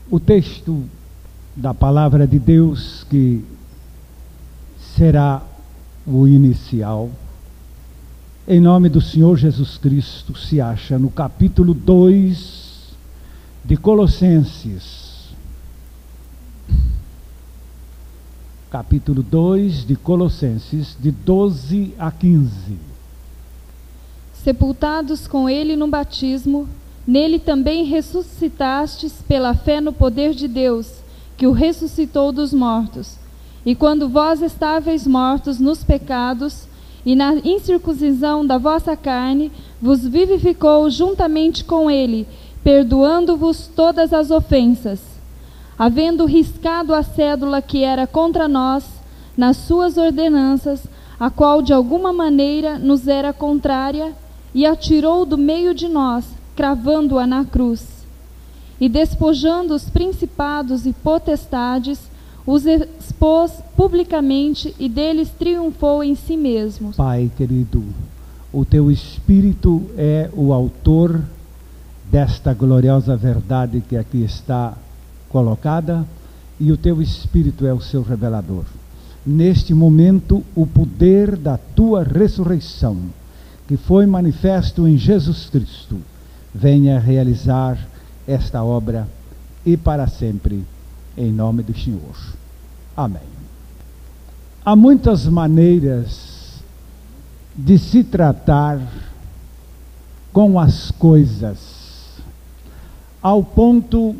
O texto da palavra de Deus, que será o inicial, em nome do Senhor Jesus Cristo, se acha no capítulo 2 de Colossenses. Capítulo 2 de Colossenses, de 12 a 15. Sepultados com ele no batismo, nele também ressuscitastes pela fé no poder de Deus, que o ressuscitou dos mortos. E quando vós estáveis mortos nos pecados e na incircuncisão da vossa carne, vos vivificou juntamente com ele, perdoando-vos todas as ofensas, havendo riscado a cédula que era contra nós, nas suas ordenanças, a qual de alguma maneira nos era contrária, e a tirou do meio de nós, cravando-a na cruz. E despojando os principados e potestades, os expôs publicamente e deles triunfou em si mesmo. Pai querido, o teu Espírito é o autor desta gloriosa verdade que aqui está colocada, e o teu Espírito é o seu revelador. Neste momento, o poder da tua ressurreição, que foi manifesto em Jesus Cristo, venha realizar esta obra e para sempre, em nome do Senhor. Amém. Há muitas maneiras de se tratar com as coisas, ao ponto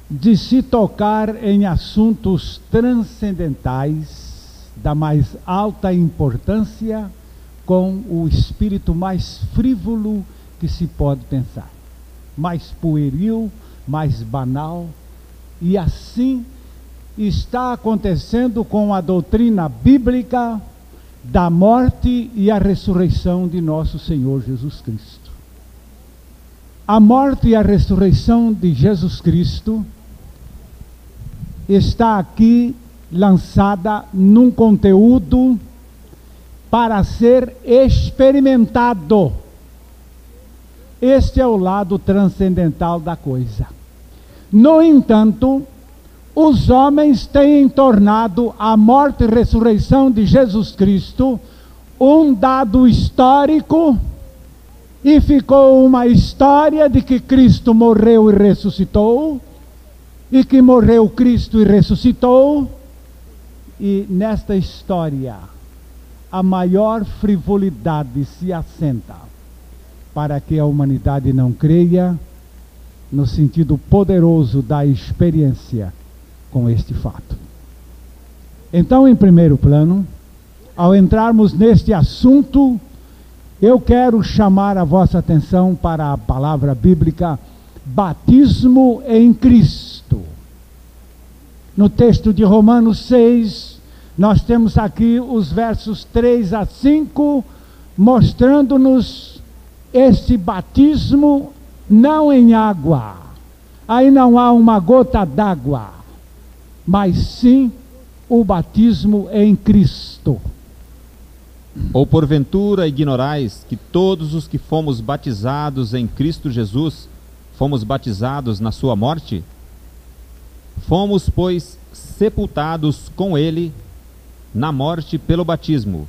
de se tocar em assuntos transcendentais da mais alta importância, com o espírito mais frívolo que se pode pensar, mais pueril, mais banal. E assim está acontecendo com a doutrina bíblica da morte e a ressurreição de nosso Senhor Jesus Cristo. A morte e a ressurreição de Jesus Cristo está aqui lançada num conteúdo para ser experimentado. Este é o lado transcendental da coisa. No entanto, os homens têm tornado a morte e ressurreição de Jesus Cristo um dado histórico, e ficou uma história de que Cristo morreu e ressuscitou, e que morreu Cristo e ressuscitou, e nesta história a maior frivolidade se assenta para que a humanidade não creia no sentido poderoso da experiência com este fato. Então, em primeiro plano, ao entrarmos neste assunto, eu quero chamar a vossa atenção para a palavra bíblica batismo em Cristo. No texto de Romanos 6, nós temos aqui os versos 3 a 5, mostrando-nos esse batismo não em água. Aí não há uma gota d'água, mas sim o batismo em Cristo. Ou porventura ignorais que todos os que fomos batizados em Cristo Jesus, fomos batizados na sua morte? Fomos, pois, sepultados com ele na morte pelo batismo,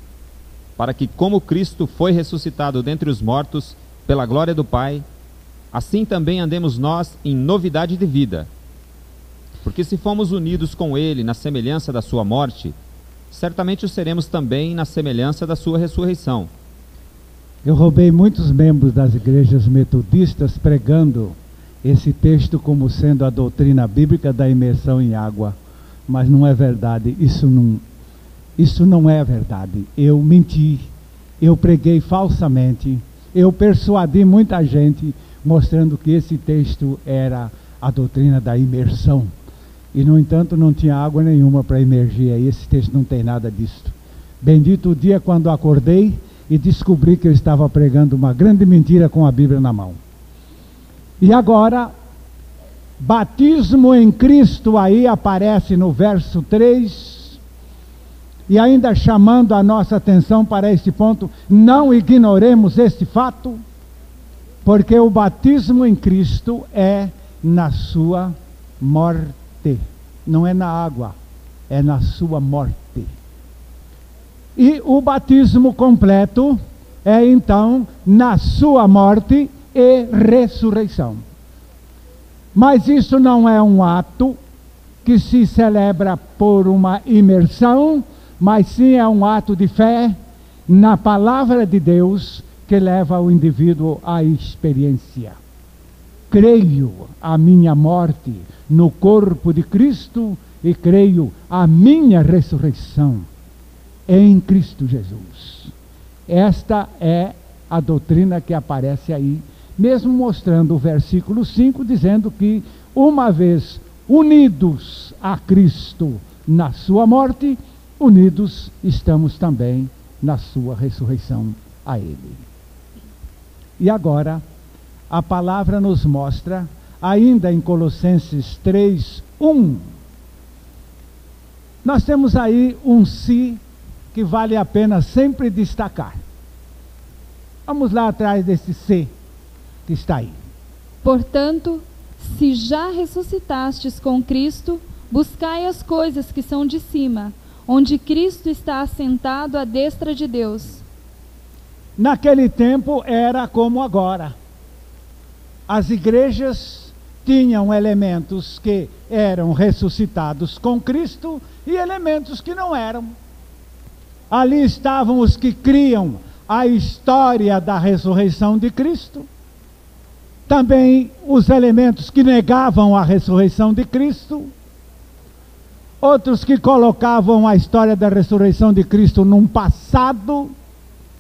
para que, como Cristo foi ressuscitado dentre os mortos pela glória do Pai, assim também andemos nós em novidade de vida. Porque se fomos unidos com ele na semelhança da sua morte, certamente o seremos também na semelhança da sua ressurreição. Eu roubei muitos membros das igrejas metodistas pregando esse texto como sendo a doutrina bíblica da imersão em água, mas não é verdade. Isso não é verdade. Eu menti, eu preguei falsamente, eu persuadi muita gente mostrando que esse texto era a doutrina da imersão. E, no entanto, não tinha água nenhuma para imergir aí. Esse texto não tem nada disso. Bendito o dia quando acordei e descobri que eu estava pregando uma grande mentira com a Bíblia na mão. E agora, batismo em Cristo aí aparece no verso 3, e ainda chamando a nossa atenção para este ponto, não ignoremos este fato, porque o batismo em Cristo é na sua morte. Não é na água, é na sua morte. E o batismo completo é então na sua morte e ressurreição. Mas isso não é um ato que se celebra por uma imersão, mas sim é um ato de fé na palavra de Deus que leva o indivíduo à experiência. Creio a minha morte no corpo de Cristo e creio a minha ressurreição em Cristo Jesus. Esta é a doutrina que aparece aí, mesmo mostrando o versículo 5, dizendo que uma vez unidos a Cristo na sua morte, unidos estamos também na sua ressurreição a Ele. E agora, a palavra nos mostra, ainda em Colossenses 3:1, nós temos aí um se que vale a pena sempre destacar. Vamos lá atrás desse se que está aí. Portanto, se já ressuscitastes com Cristo, buscai as coisas que são de cima, onde Cristo está assentado à destra de Deus. Naquele tempo era como agora. As igrejas tinham elementos que eram ressuscitados com Cristo e elementos que não eram. Ali estavam os que criam a história da ressurreição de Cristo. Também os elementos que negavam a ressurreição de Cristo. Outros que colocavam a história da ressurreição de Cristo num passado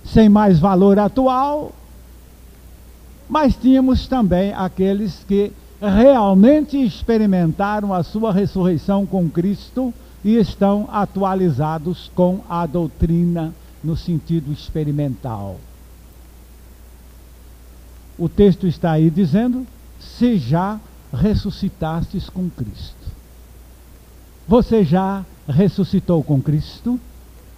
sem mais valor atual. Mas tínhamos também aqueles que realmente experimentaram a sua ressurreição com Cristo e estão atualizados com a doutrina no sentido experimental. O texto está aí dizendo: se já ressuscitastes com Cristo. Você já ressuscitou com Cristo?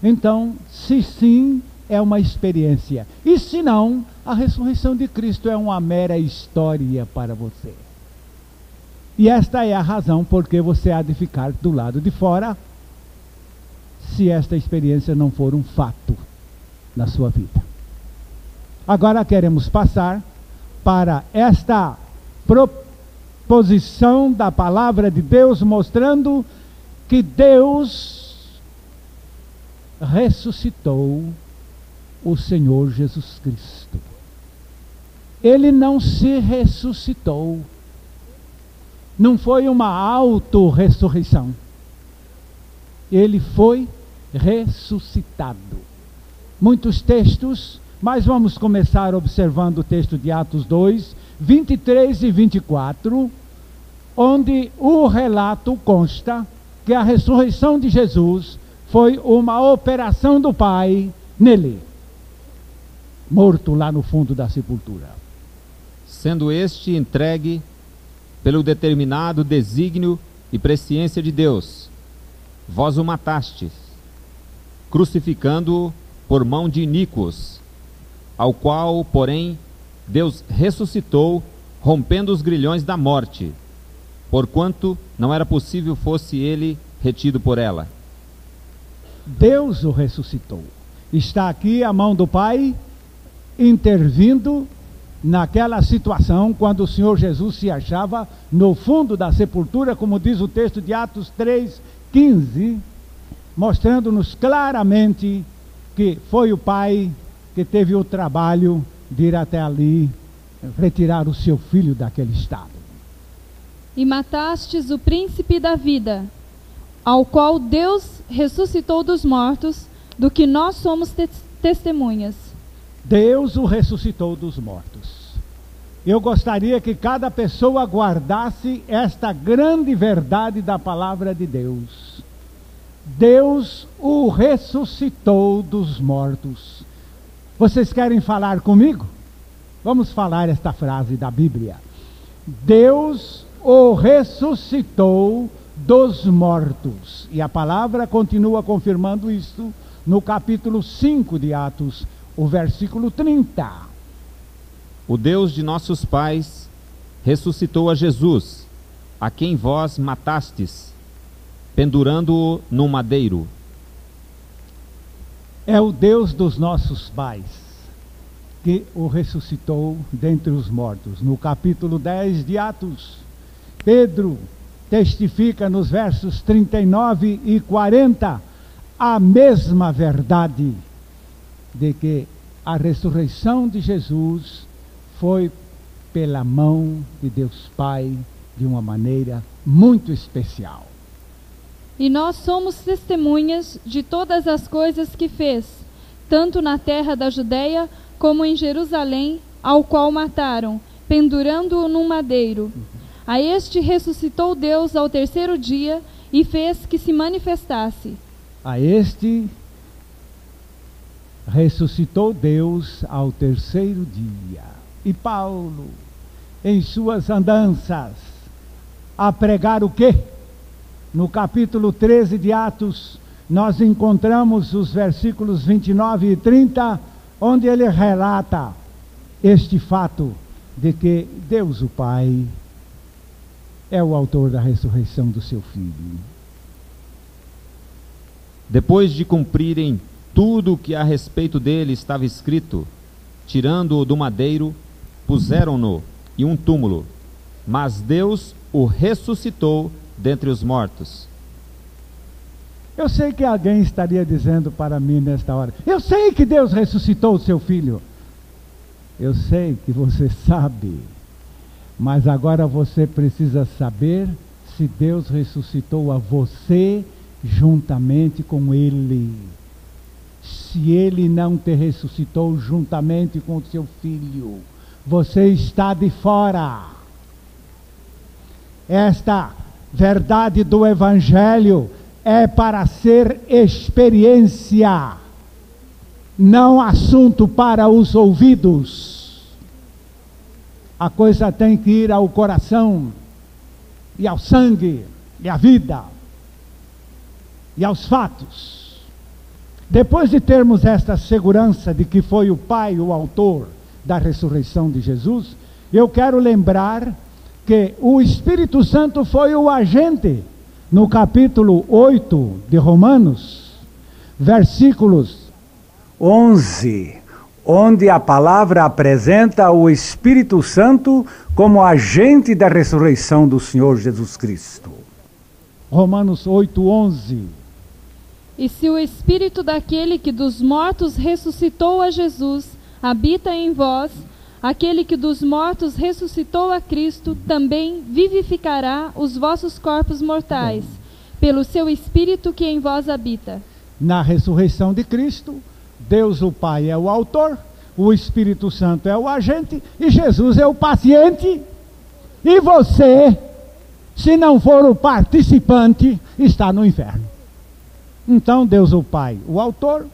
Então, se sim, é uma experiência. E se não, a ressurreição de Cristo é uma mera história para você. E esta é a razão por que você há de ficar do lado de fora, se esta experiência não for um fato na sua vida. Agora queremos passar para esta proposição da palavra de Deus, mostrando que Deus ressuscitou o Senhor Jesus Cristo. Ele não se ressuscitou. Não foi uma auto-ressurreição. Ele foi ressuscitado. Muitos textos, mas vamos começar observando o texto de Atos 2, 23 e 24, onde o relato consta que a ressurreição de Jesus foi uma operação do Pai nele, morto lá no fundo da sepultura. Sendo este entregue pelo determinado desígnio e presciência de Deus, vós o matastes, crucificando-o por mão de iníquos, ao qual, porém, Deus ressuscitou, rompendo os grilhões da morte, porquanto não era possível fosse ele retido por ela. Deus o ressuscitou. Está aqui a mão do Pai intervindo naquela situação quando o Senhor Jesus se achava no fundo da sepultura, como diz o texto de Atos 3:15, mostrando-nos claramente que foi o Pai que teve o trabalho de ir até ali, retirar o seu filho daquele estado. E matastes o príncipe da vida, ao qual Deus ressuscitou dos mortos, do que nós somos testemunhas. Deus o ressuscitou dos mortos. Eu gostaria que cada pessoa guardasse esta grande verdade da palavra de Deus. Deus o ressuscitou dos mortos. Vocês querem falar comigo? Vamos falar esta frase da Bíblia. Deus o ressuscitou dos mortos. E a palavra continua confirmando isso no capítulo 5 de Atos, o versículo 30. O Deus de nossos pais ressuscitou a Jesus, a quem vós matastes, pendurando-o num madeiro. É o Deus dos nossos pais que o ressuscitou dentre os mortos. No capítulo 10 de Atos, Pedro testifica nos versos 39 e 40 a mesma verdade de que a ressurreição de Jesus foi pela mão de Deus Pai de uma maneira muito especial. E nós somos testemunhas de todas as coisas que fez, tanto na terra da Judeia como em Jerusalém, ao qual mataram, pendurando-o num madeiro. A este ressuscitou Deus ao terceiro dia e fez que se manifestasse. A este ressuscitou Deus ao terceiro dia. E Paulo, em suas andanças, a pregar o quê? No capítulo 13 de Atos, nós encontramos os versículos 29 e 30, onde ele relata este fato de que Deus o Pai é o autor da ressurreição do seu Filho. Depois de cumprirem tudo o que a respeito dele estava escrito, tirando-o do madeiro, puseram-no em um túmulo, mas Deus o ressuscitou dentre os mortos. Eu sei que alguém estaria dizendo para mim nesta hora: eu sei que Deus ressuscitou o seu filho. Eu sei que você sabe, mas agora você precisa saber se Deus ressuscitou a você juntamente com ele. Se ele não te ressuscitou juntamente com o seu filho, você está de fora. Esta verdade do Evangelho é para ser experiência, não assunto para os ouvidos. A coisa tem que ir ao coração, e ao sangue, e à vida, e aos fatos. Depois de termos esta segurança de que foi o Pai o autor da ressurreição de Jesus, eu quero lembrar que o Espírito Santo foi o agente. No capítulo 8 de Romanos, versículos 11, onde a palavra apresenta o Espírito Santo como agente da ressurreição do Senhor Jesus Cristo. Romanos 8:11. E se o Espírito daquele que dos mortos ressuscitou a Jesus habita em vós, aquele que dos mortos ressuscitou a Cristo também vivificará os vossos corpos mortais, pelo seu Espírito que em vós habita. Na ressurreição de Cristo, Deus o Pai é o autor, o Espírito Santo é o agente e Jesus é o paciente. E você, se não for o participante, está no inferno. Então Deus o Pai, o autor,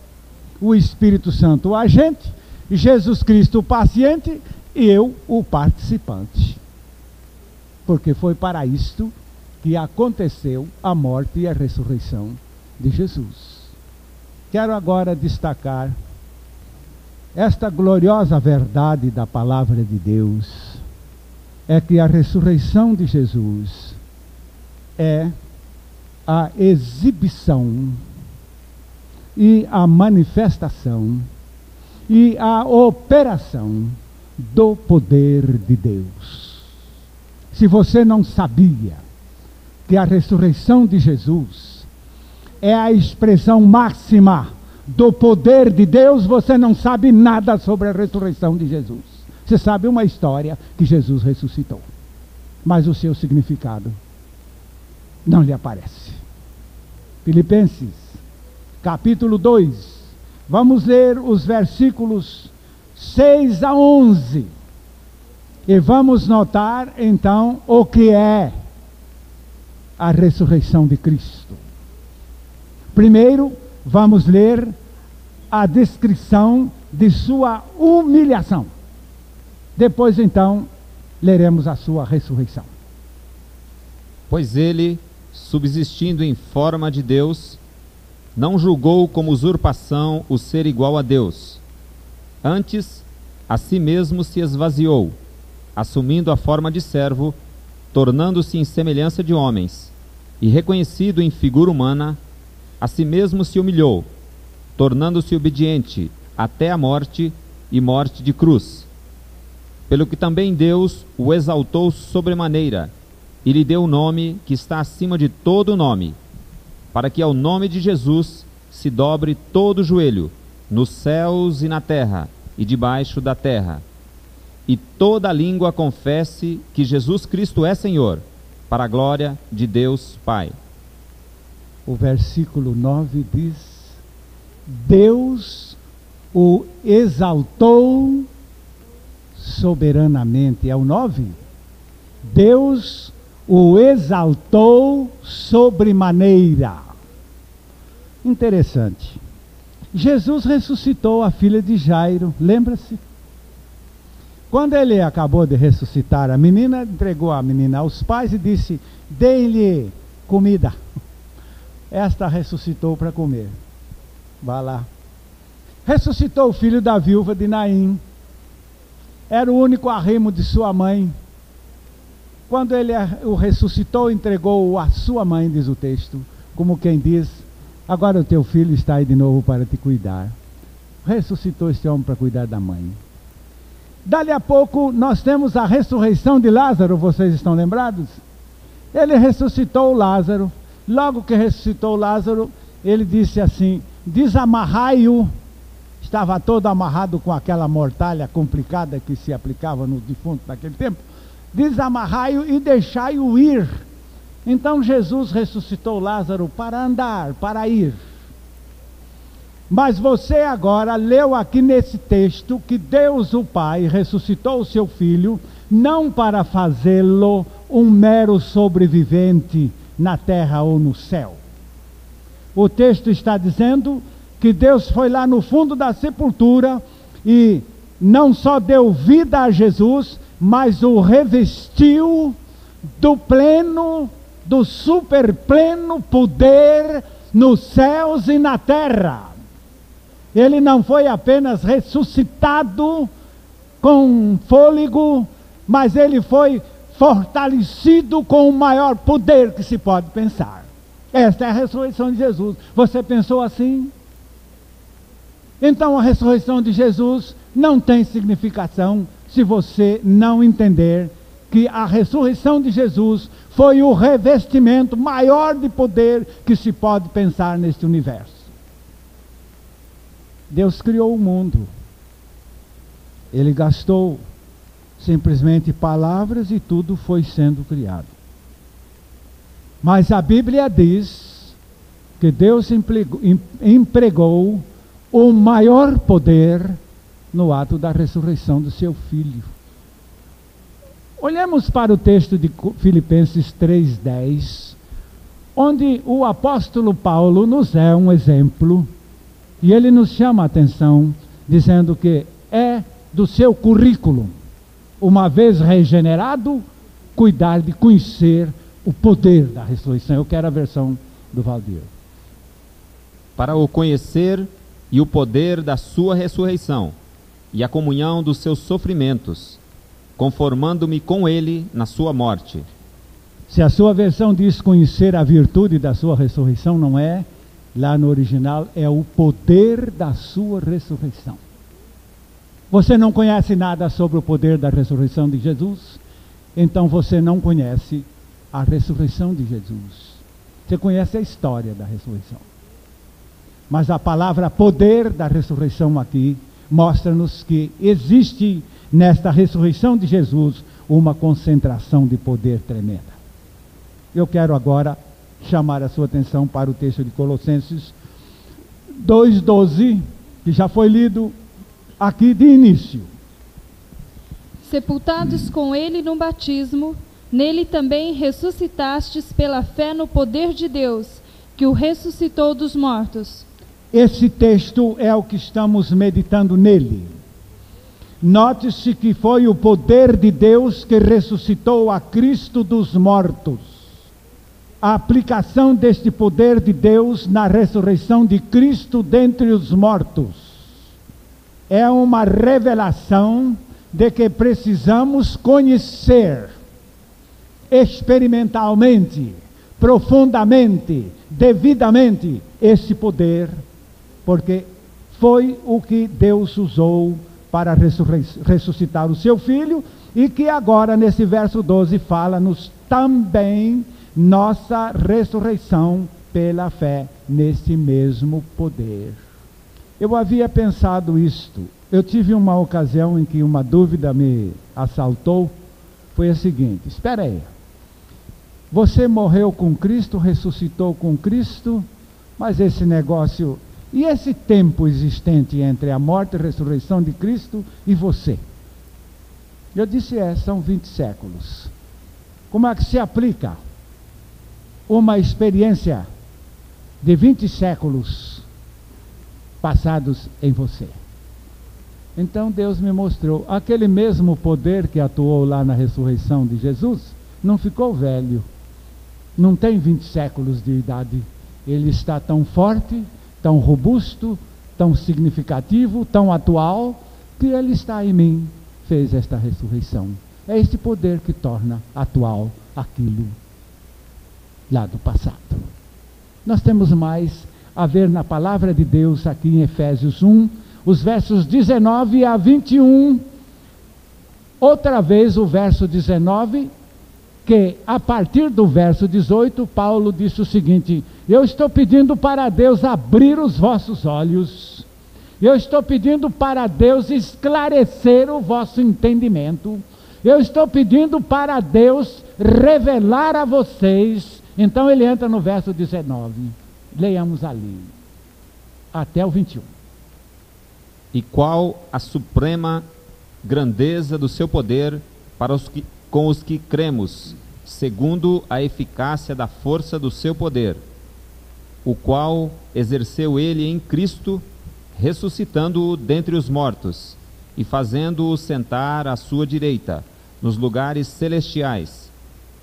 o Espírito Santo, o agente, Jesus Cristo, o paciente, e eu, o participante. Porque foi para isto que aconteceu a morte e a ressurreição de Jesus. Quero agora destacar esta gloriosa verdade da palavra de Deus, é que a ressurreição de Jesus é a exibição e a manifestação e a operação do poder de Deus. Se você não sabia que a ressurreição de Jesus é a expressão máxima do poder de Deus, você não sabe nada sobre a ressurreição de Jesus. Você sabe uma história que Jesus ressuscitou, mas o seu significado não lhe aparece. Filipenses, capítulo 2. Vamos ler os versículos 6 a 11. E vamos notar, então, o que é a ressurreição de Cristo. Primeiro, vamos ler a descrição de sua humilhação. Depois, então, leremos a sua ressurreição. Pois ele, subsistindo em forma de Deus, não julgou como usurpação o ser igual a Deus. Antes, a si mesmo se esvaziou, assumindo a forma de servo tornando-se em semelhança de homens, e reconhecido em figura humana, a si mesmo se humilhou, tornando-se obediente até a morte e morte de cruz. Pelo que também Deus o exaltou sobremaneira, e lhe deu o nome que está acima de todo nome, para que ao nome de Jesus se dobre todo o joelho, nos céus e na terra, e debaixo da terra, e toda língua confesse que Jesus Cristo é Senhor, para a glória de Deus Pai. O versículo 9 diz: Deus o exaltou soberanamente. É o 9? Deus o exaltou sobremaneira. Interessante. Jesus ressuscitou a filha de Jairo, lembra-se? Quando ele acabou de ressuscitar a menina, entregou a menina aos pais e disse: deem-lhe comida. Esta ressuscitou para comer. Vá lá. Ressuscitou o filho da viúva de Naim. Era o único arrimo de sua mãe. Quando ele o ressuscitou, entregou-o à sua mãe, diz o texto, como quem diz: agora o teu filho está aí de novo para te cuidar. Ressuscitou este homem para cuidar da mãe. Dali a pouco nós temos a ressurreição de Lázaro, vocês estão lembrados? Ele ressuscitou Lázaro. Logo que ressuscitou Lázaro, ele disse assim: desamarrai-o. Estava todo amarrado com aquela mortalha complicada que se aplicava no defunto naquele tempo. Desamarrai-o e deixai-o ir. Então Jesus ressuscitou Lázaro para andar, para ir. Mas você agora leu aqui nesse texto que Deus o Pai ressuscitou o seu filho, não para fazê-lo um mero sobrevivente na terra ou no céu. O texto está dizendo que Deus foi lá no fundo da sepultura e não só deu vida a Jesus, mas o revestiu do pleno, do super pleno poder nos céus e na terra. Ele não foi apenas ressuscitado com fôlego, mas ele foi fortalecido com o maior poder que se pode pensar. Esta é a ressurreição de Jesus. Você pensou assim? Então a ressurreição de Jesus não tem significação se você não entender que a ressurreição de Jesus foi o revestimento maior de poder que se pode pensar neste universo. Deus criou o mundo. Ele gastou simplesmente palavras e tudo foi sendo criado. Mas a Bíblia diz que Deus empregou o maior poder no ato da ressurreição do seu Filho. Olhemos para o texto de Filipenses 3:10, onde o apóstolo Paulo nos é um exemplo, e ele nos chama a atenção, dizendo que é do seu currículo, uma vez regenerado, cuidar de conhecer o poder da ressurreição. Eu quero a versão do Valdir. Para o conhecer e o poder da sua ressurreição, e a comunhão dos seus sofrimentos, conformando-me com ele na sua morte. Se a sua versão diz conhecer a virtude da sua ressurreição, não é? Lá no original é o poder da sua ressurreição. Você não conhece nada sobre o poder da ressurreição de Jesus? Então você não conhece a ressurreição de Jesus. Você conhece a história da ressurreição. Mas a palavra poder da ressurreição aqui mostra-nos que existe nesta ressurreição de Jesus uma concentração de poder tremenda. Eu quero agora chamar a sua atenção para o texto de Colossenses 2:12, que já foi lido aqui de início. Sepultados com ele no batismo, nele também ressuscitastes pela fé no poder de Deus, que o ressuscitou dos mortos. Esse texto é o que estamos meditando nele. Note-se que foi o poder de Deus que ressuscitou a Cristo dos mortos. A aplicação deste poder de Deus na ressurreição de Cristo dentre os mortos é uma revelação de que precisamos conhecer experimentalmente, profundamente, devidamente esse poder, porque foi o que Deus usou para ressuscitar o seu Filho, e que agora nesse verso 12 fala-nos também nossa ressurreição pela fé nesse mesmo poder. Eu havia pensado isto. Eu tive uma ocasião em que uma dúvida me assaltou. Foi a seguinte: espera aí, você morreu com Cristo, ressuscitou com Cristo, mas esse negócio, e esse tempo existente entre a morte e a ressurreição de Cristo e você? Eu disse, são 20 séculos. Como é que se aplica uma experiência de 20 séculos passados em você? Então Deus me mostrou, aquele mesmo poder que atuou lá na ressurreição de Jesus, não ficou velho, não tem 20 séculos de idade, ele está tão forte, tão robusto, tão significativo, tão atual, que ele está em mim, fez esta ressurreição. É este poder que torna atual aquilo lá do passado. Nós temos mais a ver na palavra de Deus aqui em Efésios 1, os versos 19 a 21. Outra vez o verso 19, que a partir do verso 18, Paulo disse o seguinte: eu estou pedindo para Deus abrir os vossos olhos, eu estou pedindo para Deus esclarecer o vosso entendimento, eu estou pedindo para Deus revelar a vocês. Então ele entra no verso 19, leiamos ali, até o 21. E qual a suprema grandeza do seu poder para com os que cremos, segundo a eficácia da força do seu poder, o qual exerceu ele em Cristo, ressuscitando-o dentre os mortos, e fazendo-o sentar à sua direita, nos lugares celestiais,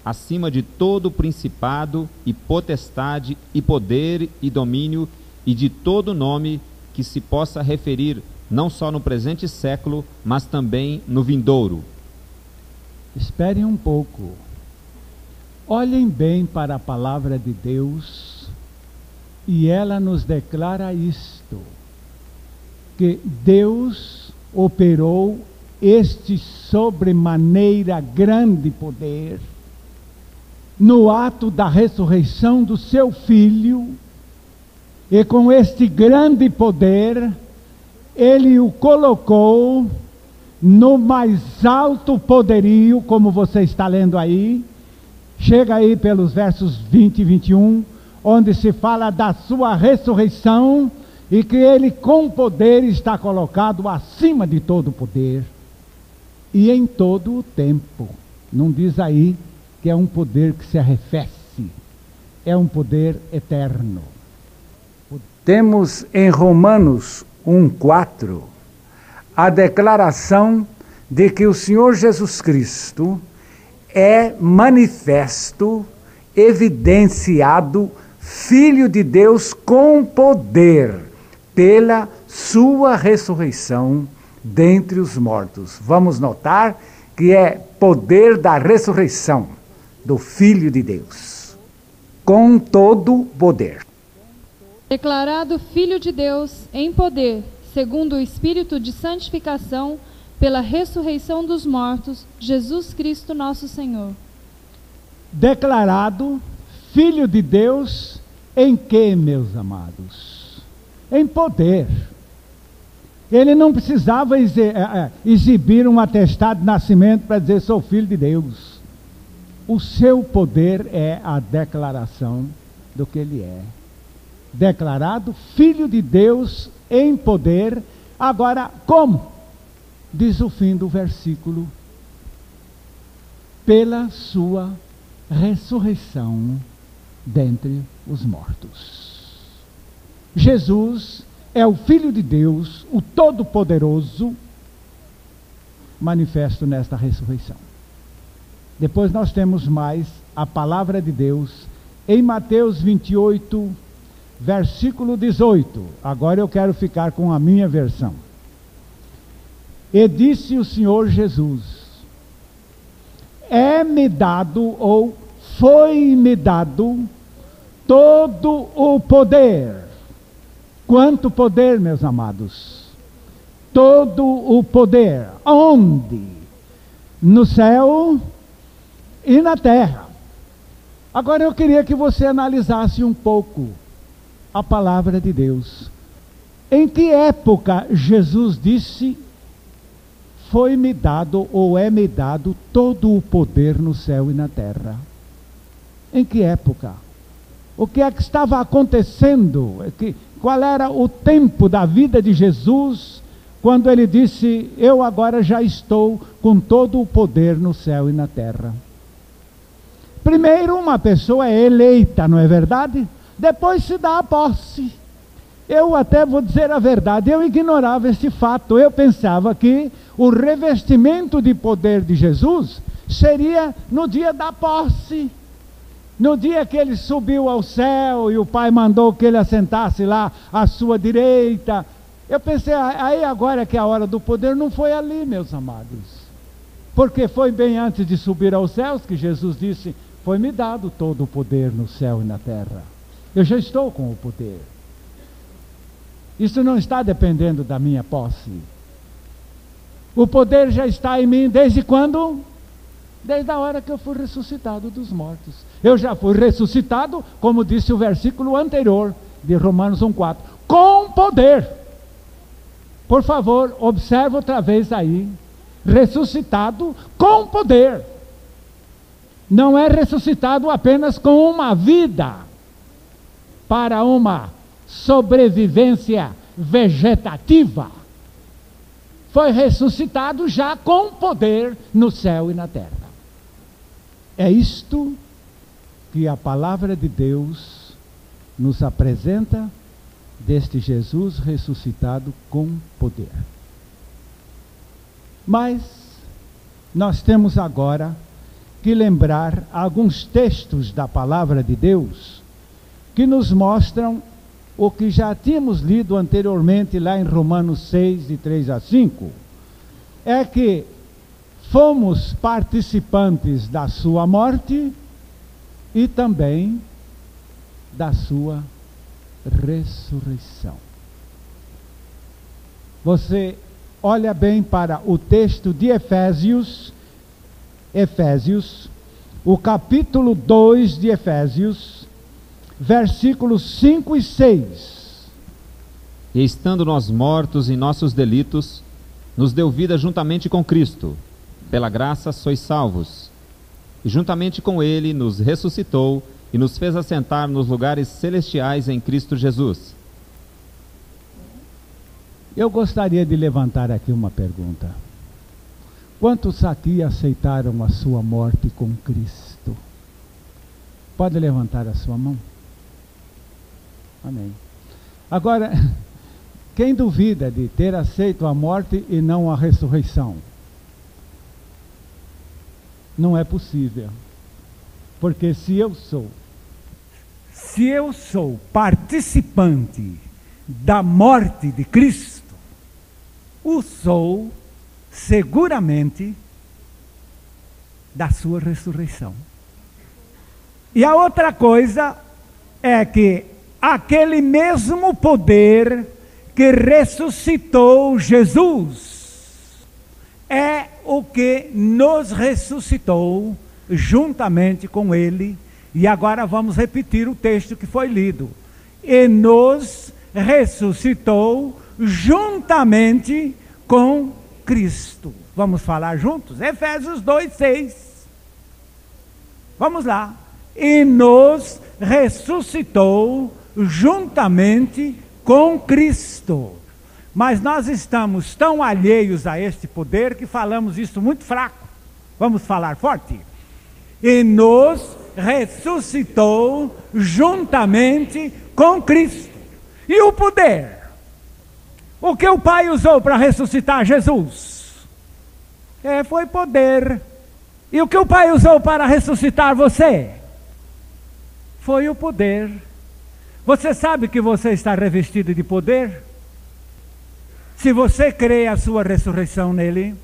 acima de todo principado e potestade e poder e domínio, e de todo nome que se possa referir não só no presente século, mas também no vindouro. Esperem um pouco. Olhem bem para a palavra de Deus, e ela nos declara isto, que Deus operou este sobremaneira grande poder no ato da ressurreição do seu Filho, e com este grande poder ele o colocou no mais alto poderio, como você está lendo aí. Chega aí pelos versos 20 e 21, onde se fala da sua ressurreição, e que ele com poder está colocado acima de todo poder e em todo o tempo. Não diz aí que é um poder que se arrefece, é um poder eterno. Temos em Romanos 1:4 a declaração de que o Senhor Jesus Cristo é manifesto, evidenciado, Filho de Deus com poder, pela sua ressurreição dentre os mortos. Vamos notar que é poder da ressurreição do Filho de Deus, com todo poder. Declarado Filho de Deus em poder, segundo o Espírito de santificação, pela ressurreição dos mortos, Jesus Cristo nosso Senhor. Declarado Filho de Deus em que, meus amados? Em poder. Ele não precisava exibir um atestado de nascimento para dizer sou filho de Deus. O seu poder é a declaração do que ele é. Declarado Filho de Deus em poder. Agora, como? Diz o fim do versículo: pela sua ressurreição dentre os mortos. Jesus é o Filho de Deus, o Todo-Poderoso, manifesto nesta ressurreição. Depois nós temos mais a palavra de Deus em Mateus 28, versículo 18. Agora eu quero ficar com a minha versão. E disse o Senhor Jesus: é-me dado ou foi-me dado todo o poder. Quanto poder, meus amados? Todo o poder. Onde? No céu e na terra. Agora eu queria que você analisasse um pouco a palavra de Deus. Em que época Jesus disse: foi-me dado ou é-me dado todo o poder no céu e na terra? Em que época? O que é que estava acontecendo? Qual era o tempo da vida de Jesus quando ele disse: eu agora já estou com todo o poder no céu e na terra? Primeiro, uma pessoa é eleita, não é verdade? Depois se dá a posse. Eu até vou dizer a verdade, eu ignorava esse fato. Eu pensava que o revestimento de poder de Jesus seria no dia da posse. No dia que ele subiu ao céu e o Pai mandou que ele assentasse lá à sua direita. Eu pensei, aí agora que é a hora do poder, não foi ali, meus amados. Porque foi bem antes de subir aos céus que Jesus disse: foi-me dado todo o poder no céu e na terra. Eu já estou com o poder. Isso não está dependendo da minha posse. O poder já está em mim desde quando? Desde a hora que eu fui ressuscitado dos mortos. Eu já fui ressuscitado, como disse o versículo anterior de Romanos 1,4, com poder. Por favor, observe outra vez aí. Ressuscitado com poder. Não é ressuscitado apenas com uma vida para uma sobrevivência vegetativa. Foi ressuscitado já com poder no céu e na terra. É isto que a palavra de Deus nos apresenta deste Jesus ressuscitado com poder. Mas nós temos agora que lembrar alguns textos da palavra de Deus que nos mostram o que já tínhamos lido anteriormente lá em Romanos 6, de 3 a 5, é que fomos participantes da sua morte e também da sua ressurreição. Você olha bem para o texto de Efésios, o capítulo 2 de Efésios, versículos 5 e 6. E estando nós mortos em nossos delitos, nos deu vida juntamente com Cristo. Pela graça sois salvos. E juntamente com Ele nos ressuscitou e nos fez assentar nos lugares celestiais em Cristo Jesus. Eu gostaria de levantar aqui uma pergunta. Quantos aqui aceitaram a sua morte com Cristo? Pode levantar a sua mão? Amém. Agora, quem duvida de ter aceito a morte e não a ressurreição? Não é possível. Porque se eu sou participante da morte de Cristo, o sou seguramente da sua ressurreição. E a outra coisa é que aquele mesmo poder que ressuscitou Jesus é o que nos ressuscitou juntamente com Ele. E agora vamos repetir o texto que foi lido. E nos ressuscitou juntamente com Cristo. Vamos falar juntos? Efésios 2:6. Vamos lá. E nos ressuscitou juntamente com Cristo. Mas nós estamos tão alheios a este poder que falamos isso muito fraco. Vamos falar forte? E nos ressuscitou juntamente com Cristo. E o poder? O que o Pai usou para ressuscitar Jesus? Foi poder. E o que o Pai usou para ressuscitar você? Foi o poder. Você sabe que você está revestido de poder? Se você crê a sua ressurreição nele,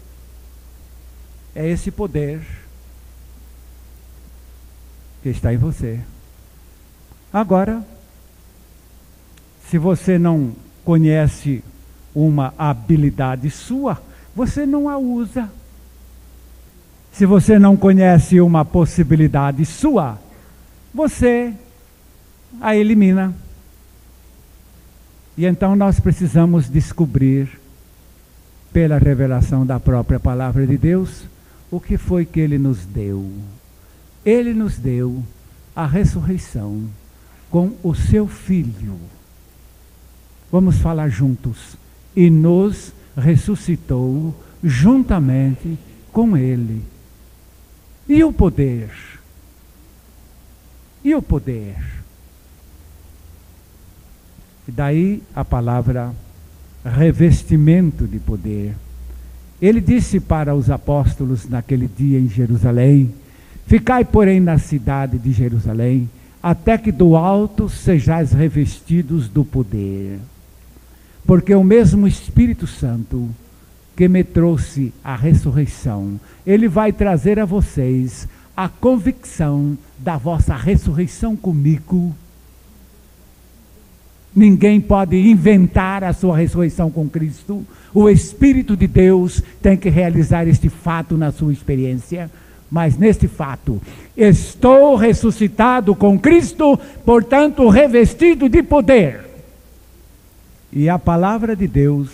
é esse poder que está em você. Agora, se você não conhece uma habilidade sua, você não a usa. Se você não conhece uma possibilidade sua, você a elimina. E então nós precisamos descobrir, pela revelação da própria palavra de Deus, o que foi que Ele nos deu. Ele nos deu a ressurreição com o seu Filho. Vamos falar juntos. E nos ressuscitou juntamente com Ele. E o poder? E o poder? E daí a palavra revestimento de poder. Ele disse para os apóstolos naquele dia em Jerusalém: ficai, porém, na cidade de Jerusalém, até que do alto sejais revestidos do poder. Porque o mesmo Espírito Santo que me trouxe a ressurreição, ele vai trazer a vocês a convicção da vossa ressurreição comigo. Ninguém pode inventar a sua ressurreição com Cristo. O Espírito de Deus tem que realizar este fato na sua experiência. Mas neste fato, estou ressuscitado com Cristo, portanto revestido de poder. E a palavra de Deus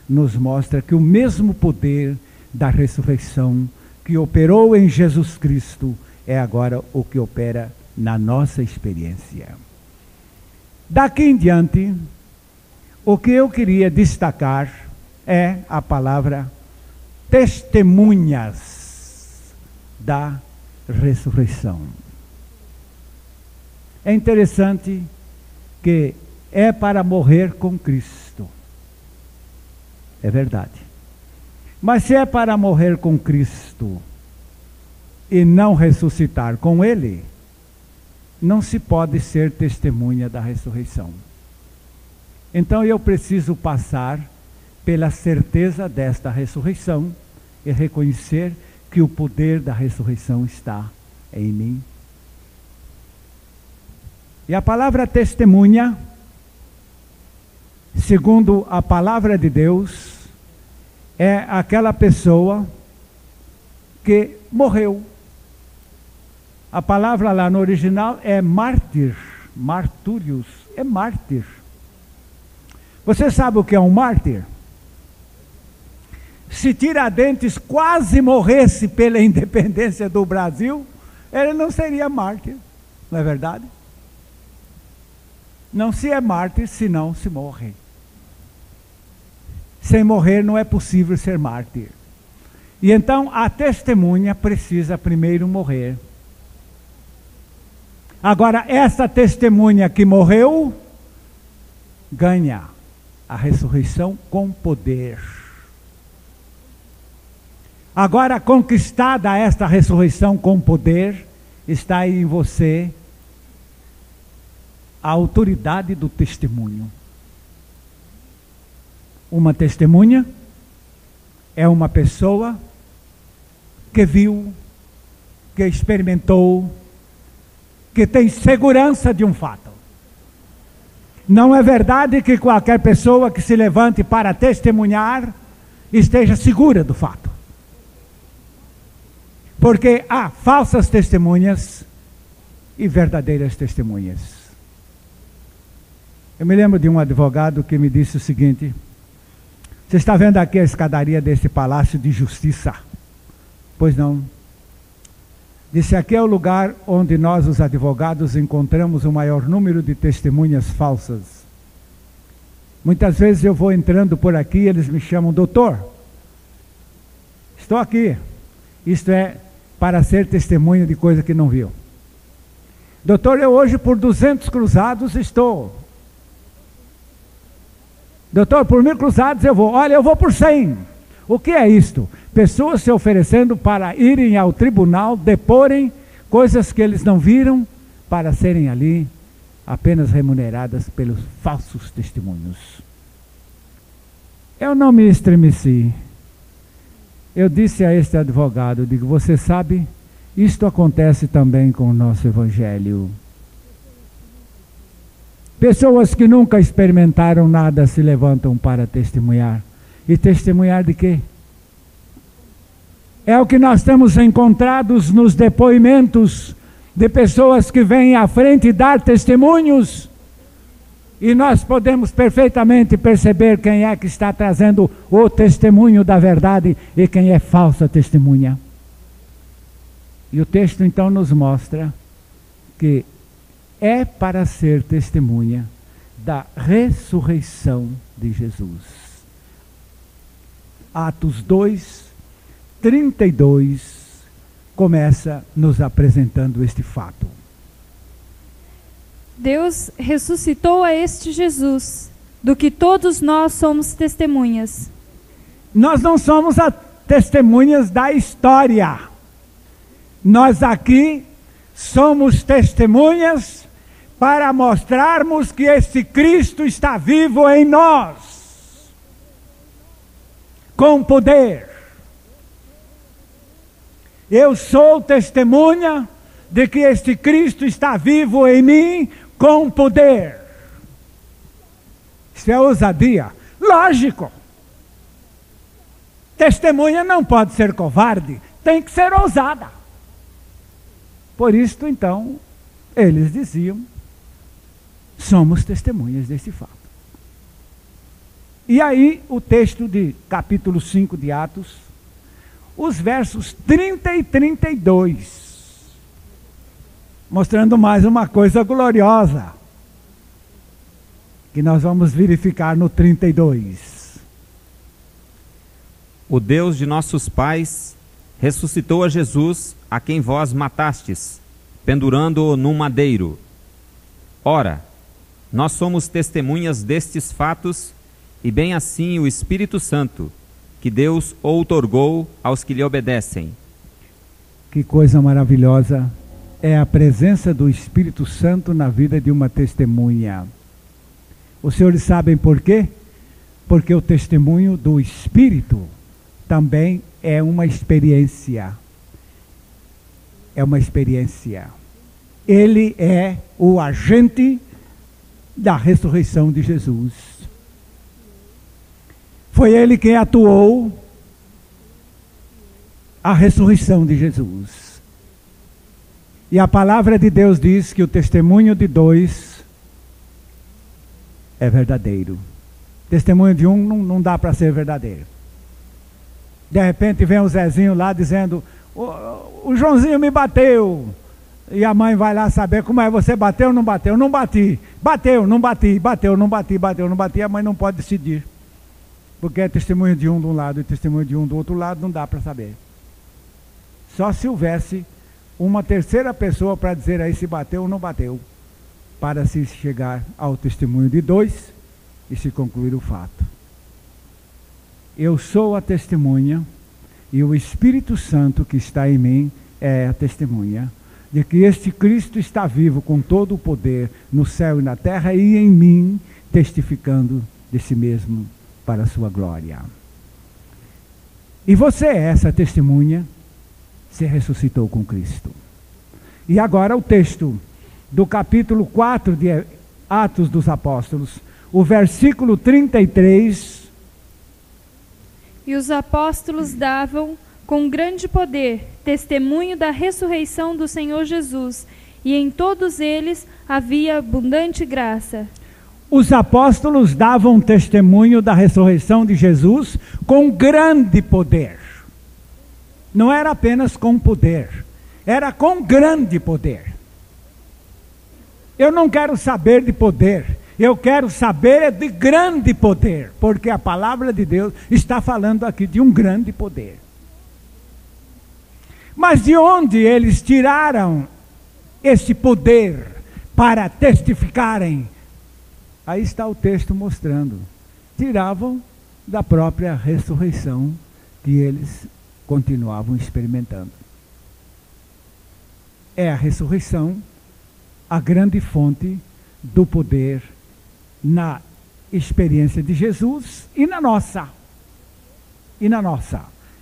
nos mostra que o mesmo poder da ressurreição que operou em Jesus Cristo é agora o que opera na nossa experiência. Daqui em diante, o que eu queria destacar é a palavra testemunhas da ressurreição. É interessante que é para morrer com Cristo. É verdade. Mas se é para morrer com Cristo e não ressuscitar com Ele, não se pode ser testemunha da ressurreição. Então eu preciso passar pela certeza desta ressurreição e reconhecer que o poder da ressurreição está em mim. E a palavra testemunha, segundo a palavra de Deus, é aquela pessoa que morreu. A palavra lá no original é mártir, martúrios, é mártir. Você sabe o que é um mártir? Se Tiradentes quase morresse pela independência do Brasil, ele não seria mártir, não é verdade? Não se é mártir se não se morre. Sem morrer não é possível ser mártir. E então a testemunha precisa primeiro morrer. Agora, essa testemunha que morreu, ganha a ressurreição com poder. Agora, conquistada esta ressurreição com poder, está aí em você a autoridade do testemunho. Uma testemunha é uma pessoa que viu, que experimentou, que tem segurança de um fato. Não é verdade que qualquer pessoa que se levante para testemunhar esteja segura do fato. Porque há falsas testemunhas e verdadeiras testemunhas. Eu me lembro de um advogado que me disse o seguinte: você está vendo aqui a escadaria desse palácio de justiça? Pois não. Disse, aqui é o lugar onde nós, os advogados, encontramos o maior número de testemunhas falsas. Muitas vezes eu vou entrando por aqui e eles me chamam, doutor, estou aqui. Isto é para ser testemunha de coisa que não viu. Doutor, eu hoje por 200 cruzados estou. Doutor, por 1000 cruzados eu vou. Olha, eu vou por 100. O que é isto? Pessoas se oferecendo para irem ao tribunal, deporem coisas que eles não viram, para serem ali apenas remuneradas pelos falsos testemunhos. Eu não me estremeci. Eu disse a este advogado, digo, você sabe, Isto acontece também com o nosso Evangelho. Pessoas que nunca experimentaram nada se levantam para testemunhar. E testemunhar de quê? É o que nós temos encontrado nos depoimentos de pessoas que vêm à frente dar testemunhos. E nós podemos perfeitamente perceber quem é que está trazendo o testemunho da verdade e quem é falsa testemunha. E o texto então nos mostra que é para ser testemunha da ressurreição de Jesus. Atos 2, 32 começa nos apresentando este fato. Deus ressuscitou a este Jesus, do que todos nós somos testemunhas. Nós não somos as testemunhas da história. Nós aqui somos testemunhas para mostrarmos que este Cristo está vivo em nós, com poder. Eu sou testemunha de que este Cristo está vivo em mim, com poder. Isso é ousadia. Lógico. Testemunha não pode ser covarde, tem que ser ousada. Por isso, então, eles diziam: somos testemunhas desse fato. E aí, o texto de capítulo 5 de Atos, os versos 30 e 32, mostrando mais uma coisa gloriosa, que nós vamos verificar no 32. O Deus de nossos pais ressuscitou a Jesus, a quem vós matastes, pendurando-o num madeiro. Ora, nós somos testemunhas destes fatos, e bem assim o Espírito Santo, que Deus outorgou aos que lhe obedecem. Que coisa maravilhosa é a presença do Espírito Santo na vida de uma testemunha. Os senhores sabem por quê? Porque o testemunho do Espírito também é uma experiência. É uma experiência. Ele é o agente da ressurreição de Jesus. Foi ele quem atuou a ressurreição de Jesus. E a palavra de Deus diz que o testemunho de dois é verdadeiro. Testemunho de um não dá para ser verdadeiro. De repente vem o Zezinho lá dizendo: o Joãozinho me bateu. E a mãe vai lá saber como é: você bateu ou não bateu? Não bati. Bateu, não bati. Bateu, não bati. Bateu, não bati. A mãe não pode decidir. Porque é testemunho de um lado e testemunho de um do outro lado, não dá para saber. Só se houvesse uma terceira pessoa para dizer aí se bateu ou não bateu, para se chegar ao testemunho de dois e se concluir o fato. Eu sou a testemunha, e o Espírito Santo que está em mim é a testemunha de que este Cristo está vivo com todo o poder no céu e na terra, e em mim testificando de si mesmo para a sua glória. E você é essa testemunha, se ressuscitou com Cristo. E agora o texto do capítulo 4 de Atos dos Apóstolos, o versículo 33. E os apóstolos davam com grande poder testemunho da ressurreição do Senhor Jesus, e em todos eles havia abundante graça. Os apóstolos davam testemunho da ressurreição de Jesus com grande poder. Não era apenas com poder, era com grande poder. Eu não quero saber de poder, eu quero saber de grande poder, porque a palavra de Deus está falando aqui de um grande poder. Mas de onde eles tiraram esse poder para testificarem? Aí está o texto mostrando. Tiravam da própria ressurreição que eles continuavam experimentando. É a ressurreição a grande fonte do poder na experiência de Jesus e na nossa.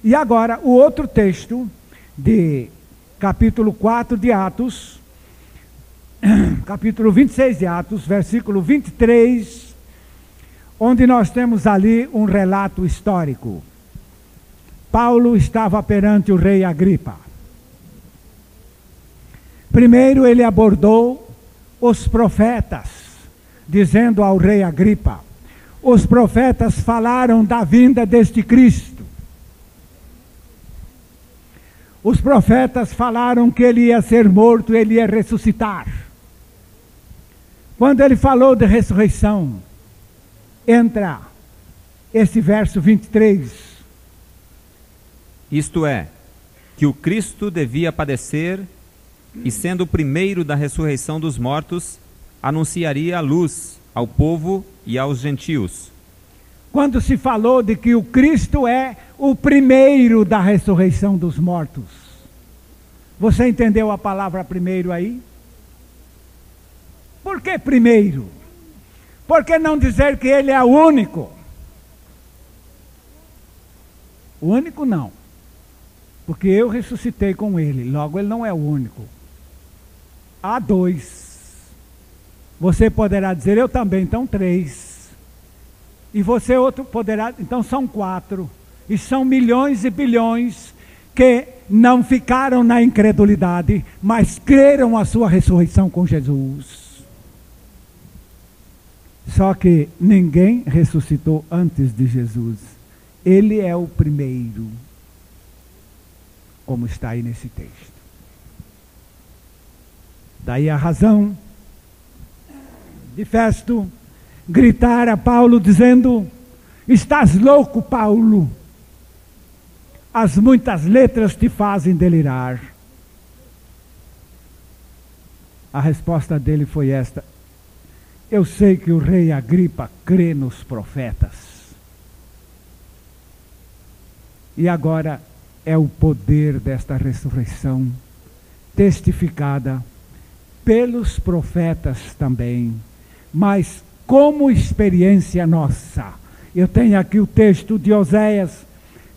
E agora o outro texto de capítulo 4 de Atos, capítulo 26 de Atos, versículo 23, onde nós temos ali um relato histórico. Paulo estava perante o rei Agripa. Primeiro ele abordou os profetas, dizendo ao rei Agripa: os profetas falaram da vinda deste Cristo. Os profetas falaram que ele ia ser morto, ele ia ressuscitar. Quando ele falou de ressurreição, entra esse verso 23. Isto é, que o Cristo devia padecer e, sendo o primeiro da ressurreição dos mortos, anunciaria a luz ao povo e aos gentios. Quando se falou de que o Cristo é o primeiro da ressurreição dos mortos, você entendeu a palavra primeiro aí? Por que primeiro? Por que não dizer que ele é o único? O único não, porque eu ressuscitei com ele, logo ele não é o único. Há dois. Você poderá dizer, eu também, então 3. E você outro poderá, então são 4. E são milhões e bilhões que não ficaram na incredulidade, mas creram a sua ressurreição com Jesus. Só que ninguém ressuscitou antes de Jesus. Ele é o primeiro, como está aí nesse texto. Daí a razão de Festo gritar a Paulo dizendo: estás louco, Paulo? As muitas letras te fazem delirar. A resposta dele foi esta: eu sei que o rei Agripa crê nos profetas. E agora é o poder desta ressurreição testificada pelos profetas também, mas como experiência nossa. Eu tenho aqui o texto de Oséias,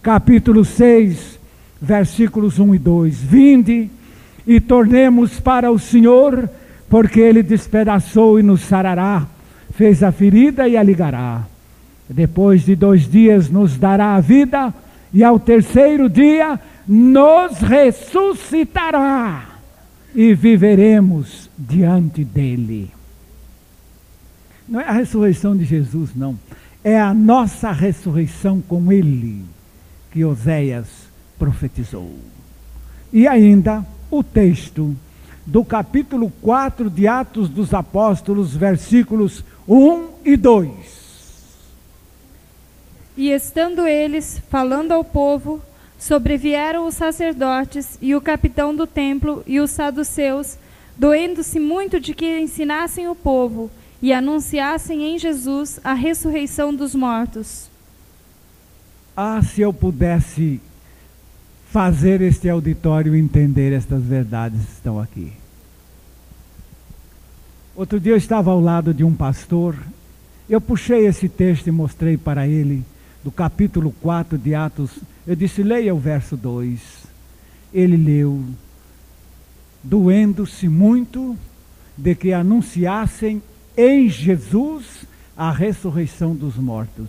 capítulo 6, versículos 1 e 2. Vinde e tornemos para o Senhor, porque Ele despedaçou e nos sarará, fez a ferida e a ligará. Depois de 2 dias nos dará a vida, e ao terceiro dia nos ressuscitará, e viveremos diante dEle. Não é a ressurreição de Jesus, não. É a nossa ressurreição com Ele, que Oséias profetizou. E ainda o texto do capítulo 4 de Atos dos Apóstolos, versículos 1 e 2. E estando eles falando ao povo, sobrevieram os sacerdotes e o capitão do templo e os saduceus, doendo-se muito de que ensinassem o povo e anunciassem em Jesus a ressurreição dos mortos. Ah, se eu pudesse fazer este auditório entender estas verdades que estão aqui. Outro dia eu estava ao lado de um pastor, eu puxei esse texto e mostrei para ele, do capítulo 4 de Atos, eu disse, leia o verso 2. Ele leu, doendo-se muito de que anunciassem em Jesus a ressurreição dos mortos.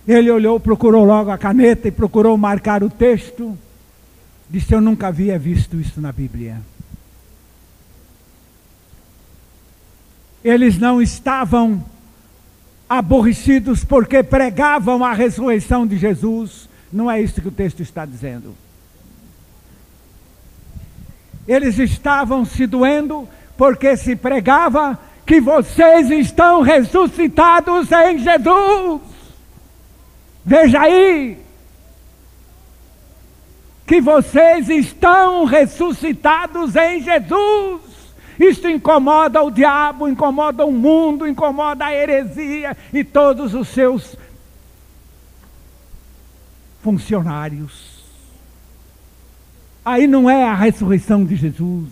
Ele olhou, procurou logo a caneta e procurou marcar o texto. Disse, eu nunca havia visto isso na Bíblia. Eles não estavam aborrecidos porque pregavam a ressurreição de Jesus. Não é isso que o texto está dizendo. Eles estavam se doendo porque se pregava que vocês estão ressuscitados em Jesus. Veja aí, que vocês estão ressuscitados em Jesus. Isto incomoda o diabo, incomoda o mundo, incomoda a heresia e todos os seus funcionários. Aí não é a ressurreição de Jesus,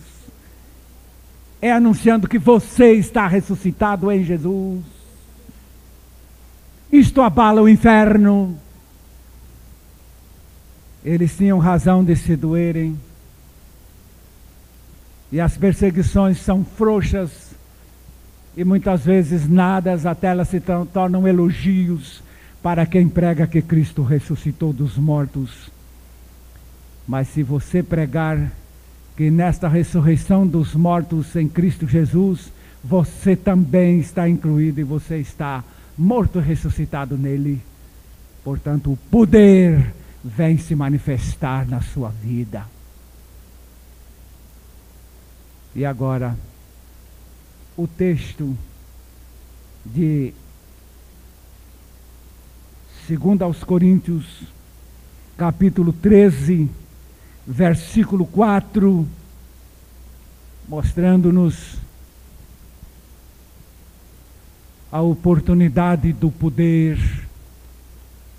é anunciando que você está ressuscitado em Jesus. Isto abala o inferno. Eles tinham razão de se doerem, E as perseguições são frouxas e muitas vezes nadas, até elas se tornam elogios para quem prega que Cristo ressuscitou dos mortos. Mas se você pregar que nesta ressurreição dos mortos em Cristo Jesus, você também está incluído e você está morto e ressuscitado nele, portanto o poder vem se manifestar na sua vida. E agora, o texto de 2 aos Coríntios, capítulo 13, versículo 4, mostrando-nos a oportunidade do poder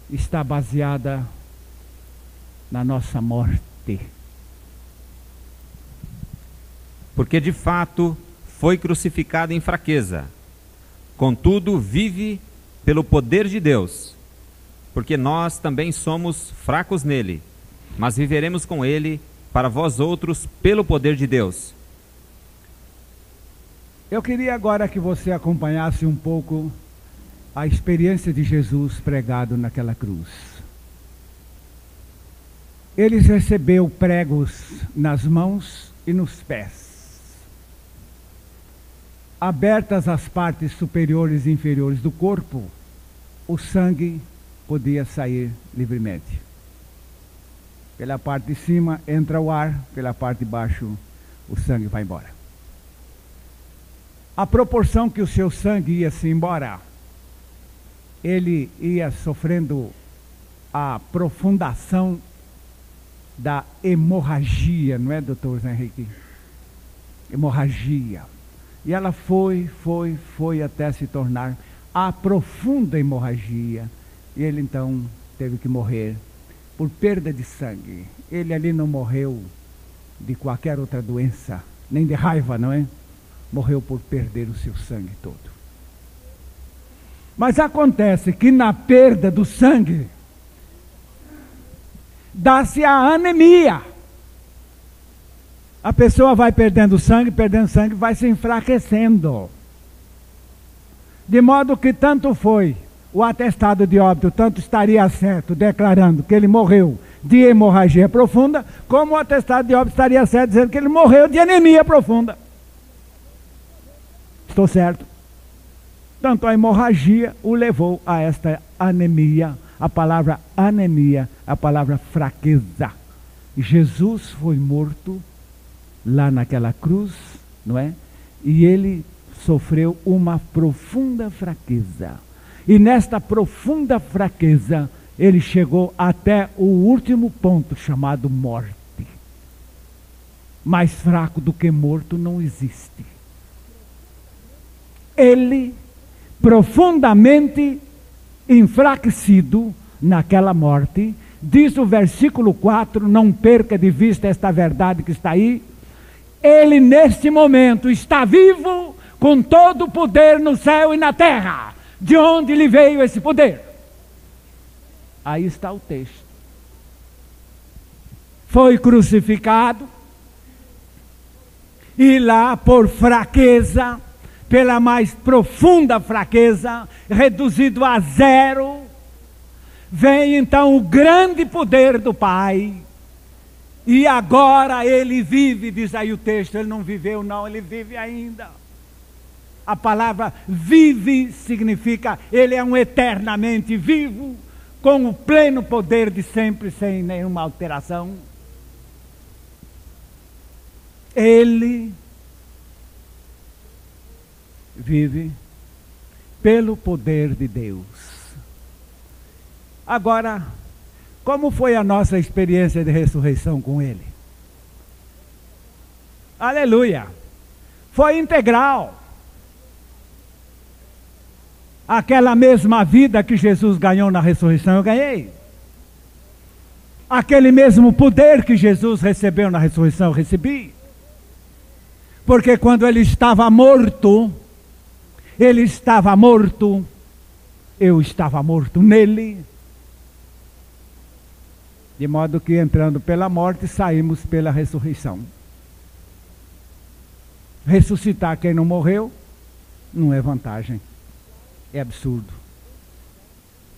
está baseada na nossa morte. Porque de fato foi crucificado em fraqueza, contudo vive pelo poder de Deus, porque nós também somos fracos nele, mas viveremos com ele para vós outros pelo poder de Deus. Eu queria agora que você acompanhasse um pouco a experiência de Jesus pregado naquela cruz. Ele recebeu pregos nas mãos e nos pés. Abertas as partes superiores e inferiores do corpo, o sangue podia sair livremente. Pela parte de cima entra o ar, pela parte de baixo o sangue vai embora. A proporção que o seu sangue ia se embora, ele ia sofrendo a aprofundação da hemorragia, não é, doutor Zé Henrique? Hemorragia. E ela foi até se tornar a profunda hemorragia. E ele então teve que morrer por perda de sangue. Ele ali não morreu de qualquer outra doença, nem de raiva, não é? Morreu por perder o seu sangue todo. Mas acontece que na perda do sangue, dá-se a anemia. A pessoa vai perdendo sangue, vai se enfraquecendo. De modo que tanto foi o atestado de óbito, tanto estaria certo declarando que ele morreu de hemorragia profunda, como o atestado de óbito estaria certo dizendo que ele morreu de anemia profunda. Estou certo? Tanto a hemorragia o levou a esta anemia. A palavra anemia, a palavra fraqueza. Jesus foi morto lá naquela cruz, não é? E ele sofreu uma profunda fraqueza. E nesta profunda fraqueza, ele chegou até o último ponto, chamado morte. Mais fraco do que morto não existe. Ele, profundamente enfraquecido naquela morte, diz o versículo 4, não perca de vista esta verdade que está aí, ele neste momento está vivo com todo o poder no céu e na terra. De onde lhe veio esse poder? Aí está o texto. Foi crucificado e lá por fraqueza, pela mais profunda fraqueza, reduzido a zero, vem então o grande poder do Pai. E agora ele vive, diz aí o texto, ele não viveu não, ele vive ainda. A palavra vive significa, ele é um eternamente vivo, com o pleno poder de sempre, sem nenhuma alteração. Ele vive pelo poder de Deus. Agora, como foi a nossa experiência de ressurreição com ele? Aleluia! Foi integral. Aquela mesma vida que Jesus ganhou na ressurreição, eu ganhei. Aquele mesmo poder que Jesus recebeu na ressurreição, eu recebi. Porque quando ele estava morto, eu estava morto nele. De modo que entrando pela morte, saímos pela ressurreição. ressuscitar quem não morreu não é vantagem. É absurdo.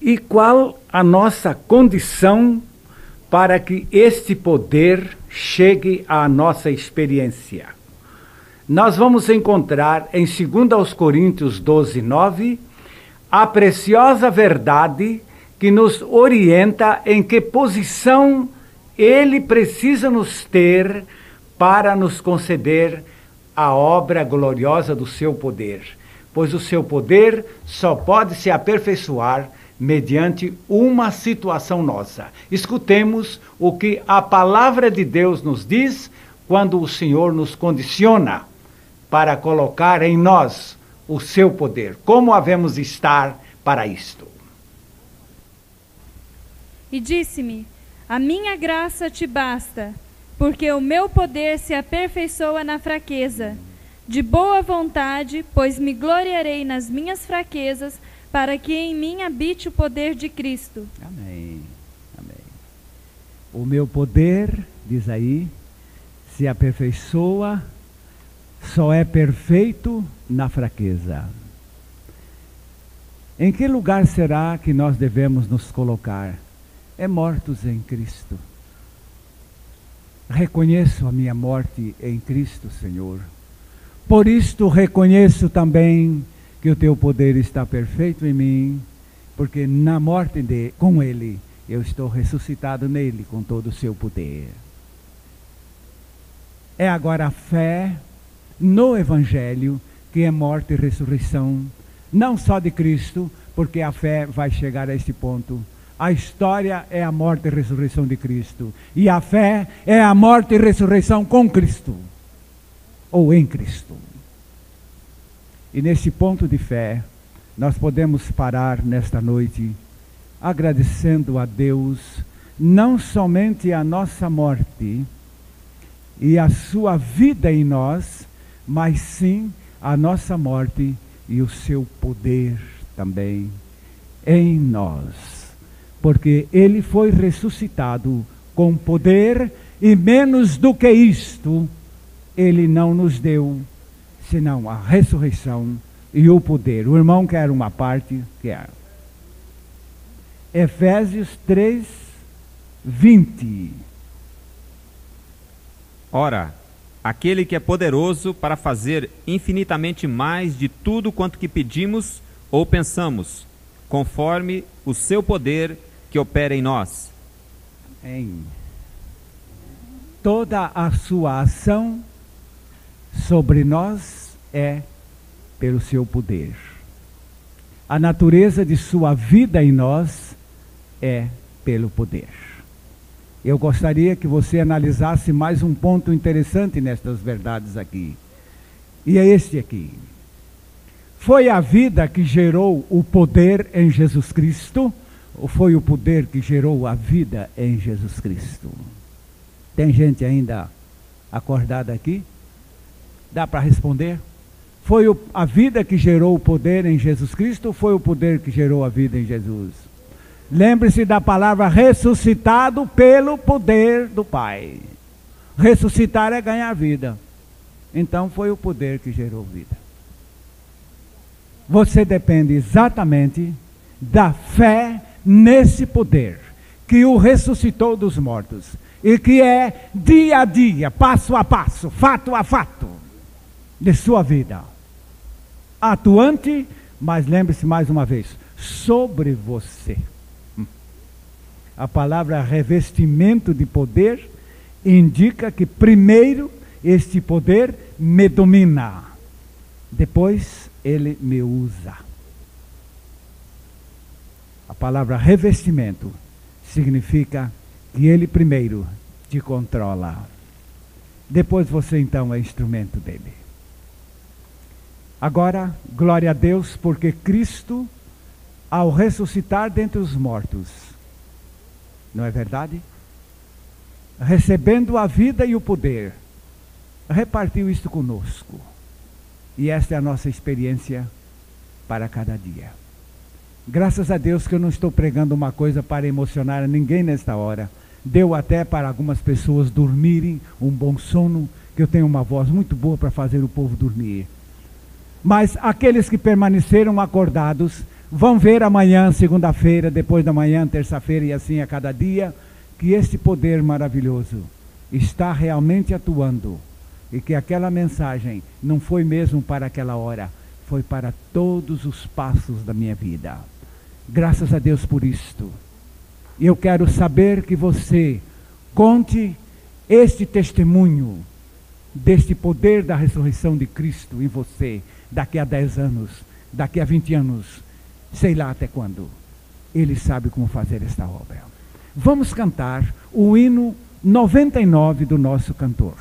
E qual a nossa condição para que este poder chegue à nossa experiência? Nós vamos encontrar em 2 Coríntios 12:9 a preciosa verdade que nos orienta em que posição Ele precisa nos ter para nos conceder a obra gloriosa do seu poder. Pois o seu poder só pode se aperfeiçoar mediante uma situação nossa. Escutemos o que a palavra de Deus nos diz quando o Senhor nos condiciona para colocar em nós o seu poder. Como havemos de estar para isto? E disse-me: a minha graça te basta, porque o meu poder se aperfeiçoa na fraqueza. De boa vontade, pois me gloriarei nas minhas fraquezas, para que em mim habite o poder de Cristo. Amém. Amém. O meu poder, diz aí, se aperfeiçoa, só é perfeito na fraqueza. Em que lugar será que nós devemos nos colocar? É mortos em Cristo. Reconheço a minha morte em Cristo, Senhor. Por isto reconheço também que o teu poder está perfeito em mim, porque na morte com ele, eu estou ressuscitado nele com todo o seu poder. É agora a fé no Evangelho que é morte e ressurreição, não só de Cristo, porque a fé vai chegar a este ponto. A história é a morte e ressurreição de Cristo, e a fé é a morte e ressurreição com Cristo, ou em Cristo. E nesse ponto de fé, nós podemos parar nesta noite, agradecendo a Deus, não somente a nossa morte e a sua vida em nós, mas sim a nossa morte e o seu poder também em nós. Porque ele foi ressuscitado com poder, e menos do que isto, ele não nos deu, senão a ressurreição e o poder. O irmão quer uma parte, quer. Efésios 3:20. Ora, aquele que é poderoso para fazer infinitamente mais de tudo quanto que pedimos ou pensamos, conforme o seu poder que opera em nós. Em toda a sua ação sobre nós é pelo seu poder. A natureza de sua vida em nós é pelo poder. Eu gostaria que você analisasse mais um ponto interessante nestas verdades aqui. E é este aqui. Foi a vida que gerou o poder em Jesus Cristo, ou foi o poder que gerou a vida em Jesus Cristo? Tem gente ainda acordada aqui? Dá para responder? Foi a vida que gerou o poder em Jesus Cristo, ou foi o poder que gerou a vida em Jesus? Lembre-se da palavra ressuscitado pelo poder do Pai. Ressuscitar é ganhar vida. Então foi o poder que gerou vida. Você depende exatamente da fé nesse poder que o ressuscitou dos mortos e que é dia a dia, passo a passo, fato a fato de sua vida, atuante, mas lembre-se mais uma vez, sobre você. A palavra revestimento de poder indica que primeiro este poder me domina, depois ele me usa. A palavra revestimento significa que ele primeiro te controla, depois você então é instrumento dele. Agora, glória a Deus, porque Cristo, ao ressuscitar dentre os mortos, não é verdade? Recebendo a vida e o poder, repartiu isto conosco. E esta é a nossa experiência para cada dia. Graças a Deus que eu não estou pregando uma coisa para emocionar a ninguém nesta hora. Deu até para algumas pessoas dormirem um bom sono que eu tenho uma voz muito boa para fazer o povo dormir. Mas aqueles que permaneceram acordados vão ver amanhã, segunda-feira, depois da manhã, terça-feira e assim a cada dia, que esse poder maravilhoso está realmente atuando e que aquela mensagem não foi mesmo para aquela hora, foi para todos os passos da minha vida. Graças a Deus por isto. Eu quero saber que você conte este testemunho deste poder da ressurreição de Cristo em você, daqui a 10 anos, daqui a 20 anos, sei lá até quando. Ele sabe como fazer esta obra. Vamos cantar o hino 99 do nosso cantor.